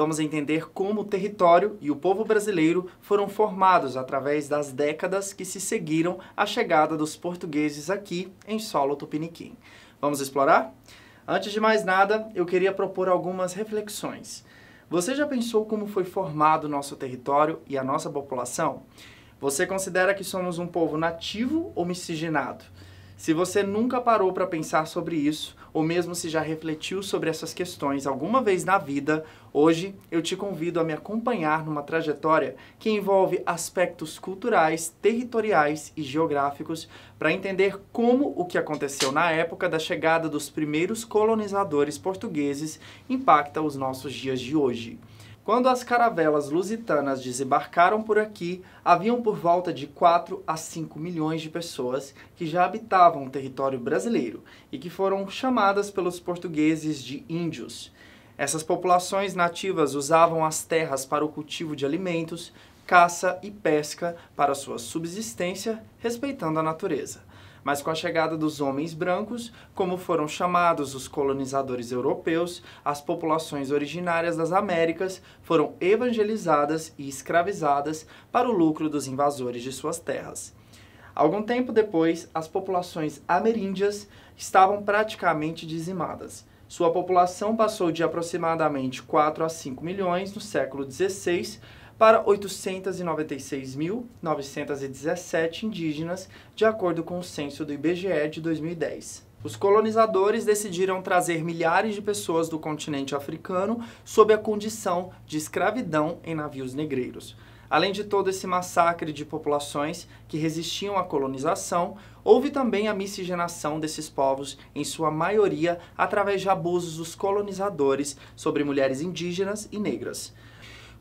vamos entender como o território e o povo brasileiro foram formados através das décadas que se seguiram à chegada dos portugueses aqui em solo tupiniquim. Vamos explorar? Antes de mais nada, eu queria propor algumas reflexões. Você já pensou como foi formado o nosso território e a nossa população? Você considera que somos um povo nativo ou miscigenado? Se você nunca parou para pensar sobre isso, ou mesmo se já refletiu sobre essas questões alguma vez na vida, hoje eu te convido a me acompanhar numa trajetória que envolve aspectos culturais, territoriais e geográficos para entender como o que aconteceu na época da chegada dos primeiros colonizadores portugueses impacta os nossos dias de hoje. Quando as caravelas lusitanas desembarcaram por aqui, haviam por volta de 4 a 5 milhões de pessoas que já habitavam o território brasileiro e que foram chamadas pelos portugueses de índios. Essas populações nativas usavam as terras para o cultivo de alimentos, caça e pesca para sua subsistência, respeitando a natureza. Mas com a chegada dos homens brancos, como foram chamados os colonizadores europeus, as populações originárias das Américas foram evangelizadas e escravizadas para o lucro dos invasores de suas terras. Algum tempo depois, as populações ameríndias estavam praticamente dizimadas. Sua população passou de aproximadamente 4 a 5 milhões no século XVI para 896.917 indígenas, de acordo com o censo do IBGE de 2010. Os colonizadores decidiram trazer milhares de pessoas do continente africano sob a condição de escravidão em navios negreiros. Além de todo esse massacre de populações que resistiam à colonização, houve também a miscigenação desses povos, em sua maioria através de abusos dos colonizadores sobre mulheres indígenas e negras.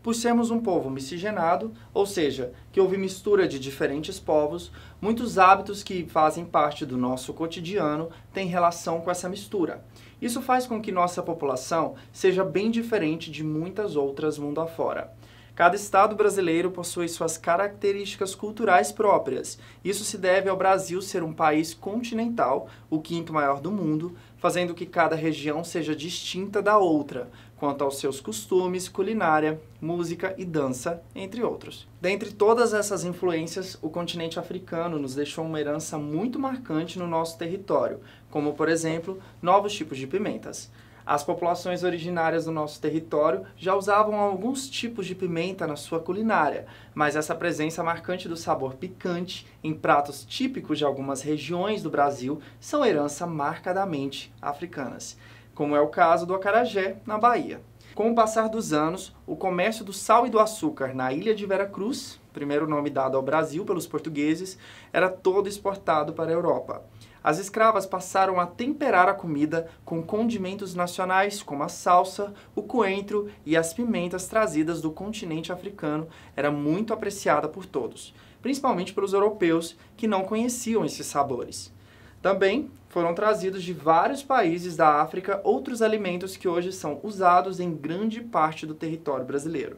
Por sermos um povo miscigenado, ou seja, que houve mistura de diferentes povos, muitos hábitos que fazem parte do nosso cotidiano têm relação com essa mistura. Isso faz com que nossa população seja bem diferente de muitas outras mundo afora. Cada estado brasileiro possui suas características culturais próprias. Isso se deve ao Brasil ser um país continental, o quinto maior do mundo, fazendo que cada região seja distinta da outra, quanto aos seus costumes, culinária, música e dança, entre outros. Dentre todas essas influências, o continente africano nos deixou uma herança muito marcante no nosso território, como, por exemplo, novos tipos de pimentas. As populações originárias do nosso território já usavam alguns tipos de pimenta na sua culinária, mas essa presença marcante do sabor picante em pratos típicos de algumas regiões do Brasil são herança marcadamente africanas, como é o caso do acarajé, na Bahia. Com o passar dos anos, o comércio do sal e do açúcar na ilha de Veracruz, primeiro nome dado ao Brasil pelos portugueses, era todo exportado para a Europa. As escravas passaram a temperar a comida com condimentos nacionais como a salsa, o coentro e as pimentas trazidas do continente africano. Era muito apreciada por todos, principalmente pelos europeus que não conheciam esses sabores. Também foram trazidos de vários países da África outros alimentos que hoje são usados em grande parte do território brasileiro.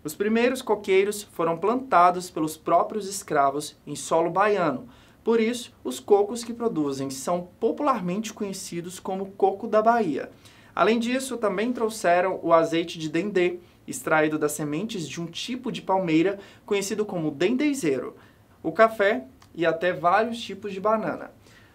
Os primeiros coqueiros foram plantados pelos próprios escravos em solo baiano. Por isso, os cocos que produzem são popularmente conhecidos como coco da Bahia. Além disso, também trouxeram o azeite de dendê, extraído das sementes de um tipo de palmeira conhecido como dendezeiro, o café e até vários tipos de banana.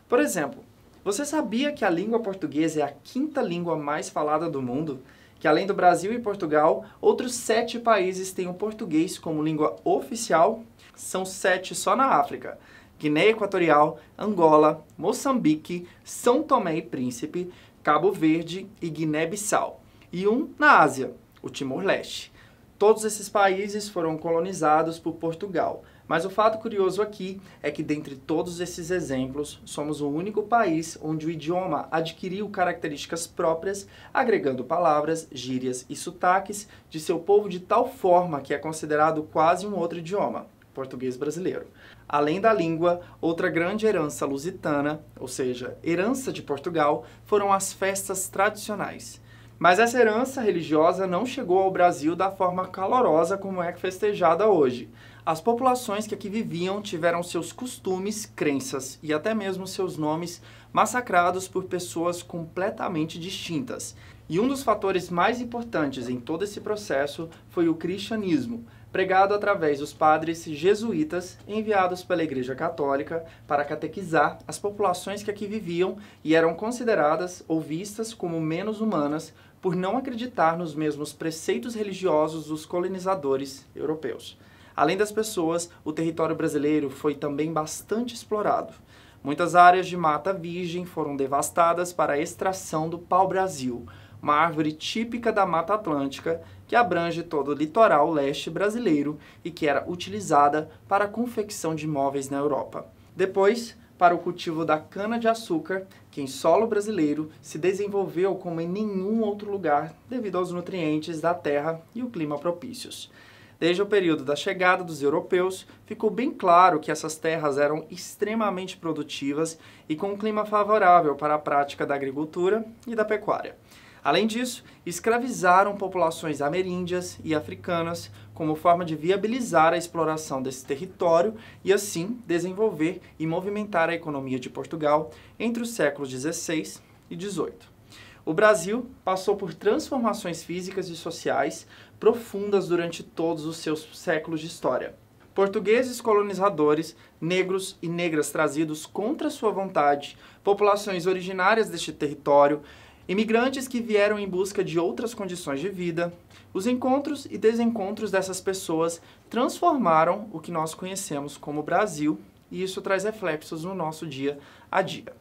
Por exemplo, você sabia que a língua portuguesa é a quinta língua mais falada do mundo? Que além do Brasil e Portugal, outros 7 países têm o português como língua oficial? São 7 só na África: Guiné Equatorial, Angola, Moçambique, São Tomé e Príncipe, Cabo Verde e Guiné-Bissau. E um na Ásia, o Timor-Leste. Todos esses países foram colonizados por Portugal. Mas o fato curioso aqui é que, dentre todos esses exemplos, somos o único país onde o idioma adquiriu características próprias, agregando palavras, gírias e sotaques de seu povo de tal forma que é considerado quase um outro idioma, português brasileiro. Além da língua, outra grande herança lusitana, ou seja, herança de Portugal, foram as festas tradicionais. Mas essa herança religiosa não chegou ao Brasil da forma calorosa como é festejada hoje. As populações que aqui viviam tiveram seus costumes, crenças e até mesmo seus nomes massacrados por pessoas completamente distintas. E um dos fatores mais importantes em todo esse processo foi o cristianismo, pregado através dos padres jesuítas enviados pela Igreja Católica para catequizar as populações que aqui viviam e eram consideradas ou vistas como menos humanas por não acreditar nos mesmos preceitos religiosos dos colonizadores europeus. Além das pessoas, o território brasileiro foi também bastante explorado. Muitas áreas de mata virgem foram devastadas para a extração do pau-brasil, uma árvore típica da Mata Atlântica que abrange todo o litoral leste brasileiro e que era utilizada para a confecção de móveis na Europa. Depois, para o cultivo da cana-de-açúcar, que em solo brasileiro se desenvolveu como em nenhum outro lugar devido aos nutrientes da terra e o clima propícios. Desde o período da chegada dos europeus, ficou bem claro que essas terras eram extremamente produtivas e com um clima favorável para a prática da agricultura e da pecuária. Além disso, escravizaram populações ameríndias e africanas como forma de viabilizar a exploração desse território e, assim, desenvolver e movimentar a economia de Portugal entre os séculos XVI e XVIII. O Brasil passou por transformações físicas e sociais profundas durante todos os seus séculos de história. Portugueses colonizadores, negros e negras trazidos contra sua vontade, populações originárias deste território, imigrantes que vieram em busca de outras condições de vida, os encontros e desencontros dessas pessoas transformaram o que nós conhecemos como Brasil, e isso traz reflexos no nosso dia a dia.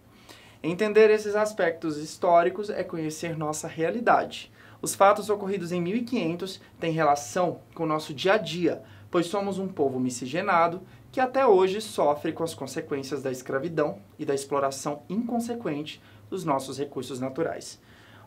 Entender esses aspectos históricos é conhecer nossa realidade. Os fatos ocorridos em 1500 têm relação com o nosso dia a dia, pois somos um povo miscigenado que até hoje sofre com as consequências da escravidão e da exploração inconsequente dos nossos recursos naturais.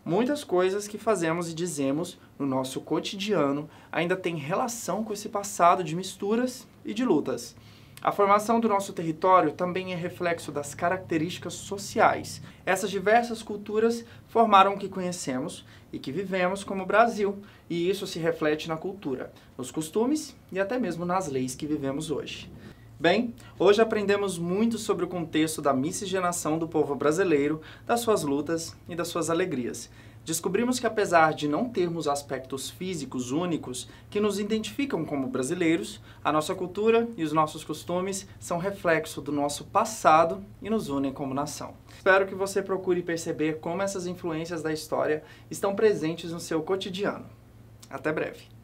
Muitas coisas que fazemos e dizemos no nosso cotidiano ainda têm relação com esse passado de misturas e de lutas. A formação do nosso território também é reflexo das características sociais. Essas diversas culturas formaram o que conhecemos e que vivemos como Brasil, e isso se reflete na cultura, nos costumes e até mesmo nas leis que vivemos hoje. Bem, hoje aprendemos muito sobre o contexto da miscigenação do povo brasileiro, das suas lutas e das suas alegrias. Descobrimos que apesar de não termos aspectos físicos únicos que nos identificam como brasileiros, a nossa cultura e os nossos costumes são reflexo do nosso passado e nos unem como nação. Espero que você procure perceber como essas influências da história estão presentes no seu cotidiano. Até breve!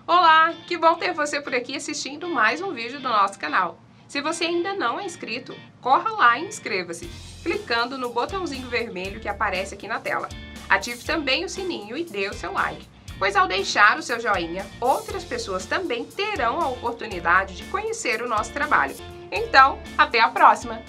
Olá, que bom ter você por aqui assistindo mais um vídeo do nosso canal. Se você ainda não é inscrito, corra lá e inscreva-se, clicando no botãozinho vermelho que aparece aqui na tela. Ative também o sininho e dê o seu like, pois ao deixar o seu joinha, outras pessoas também terão a oportunidade de conhecer o nosso trabalho. Então, até a próxima!